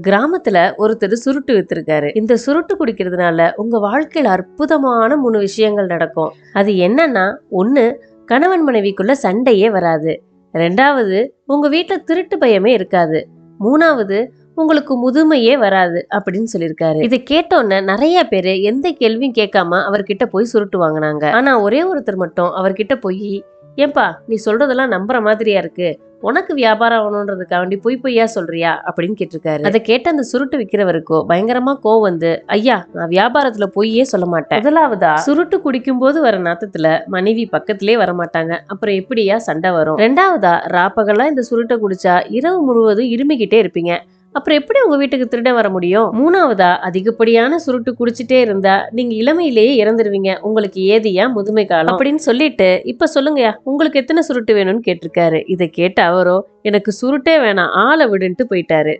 கிராமத்துல ஒருத்தர் சுருட்டு வித்திருக்காரு. இந்த சுருட்டு குடிக்கிறதுனால உங்க வாழ்க்கையில அற்புதமான 3 விஷயங்கள் நடக்கும். அது என்னன்னா, 1, கணவன் மனைவிக்குள்ள சண்டையே வராது. 2வது, உங்க வீட்ல திருட்டு பயமே இருக்காது. 3வது, உங்களுக்கு முதுமையே வராது அப்படின்னு சொல்லியிருக்காரு. இதை கேட்டோன்ன நிறைய பேரு எந்த கேள்வியும் கேட்காம அவர்கிட்ட போய் சுருட்டு வாங்கினாங்க. ஆனா ஒரே ஒருத்தர் மட்டும் அவர்கிட்ட போய், ஏன்பா நீ சொல்றதெல்லாம் நம்புற மாதிரியா இருக்கு, உனக்கு வியாபாரம் ஆகணுன்றதுக்காண்டி பொய் பொய்யா சொல்றியா அப்படின்னு கேட்டிருக்காரு. அதை கேட்ட அந்த சுருட்டு விக்கிறவருக்கோ பயங்கரமா கோவம் வந்து, ஐயா நான் வியாபாரத்துல பொய்யே சொல்ல மாட்டேன். முதலாவதா, சுருட்டு குடிக்கும் போது வர நாத்தத்துல மனைவி பக்கத்திலே வரமாட்டாங்க, அப்புறம் எப்படியா சண்டை வரும்? 2வதா, ராப்பகலா இந்த சுருட்டை குடிச்சா இரவு முழுவதும் இருமிக்கிட்டே இருப்பீங்க, அப்புறம் எப்படி உங்க வீட்டுக்கு திருடன் வர முடியும்? 3வதா, அதிகப்படியான சுருட்டு குடிச்சிட்டே இருந்தா நீங்க இளமையிலேயே இறந்துருவீங்க, உங்களுக்கு ஏதியா முதுமை காலம் அப்படின்னு சொல்லிட்டு, இப்ப சொல்லுங்கயா உங்களுக்கு எத்தனை சுருட்டு வேணும்னு கேட்டிருக்காரு. இதை கேட்ட அவரோ, எனக்கு சுருட்டே வேணாம், ஆளை விடுன்ட்டு போயிட்டாரு.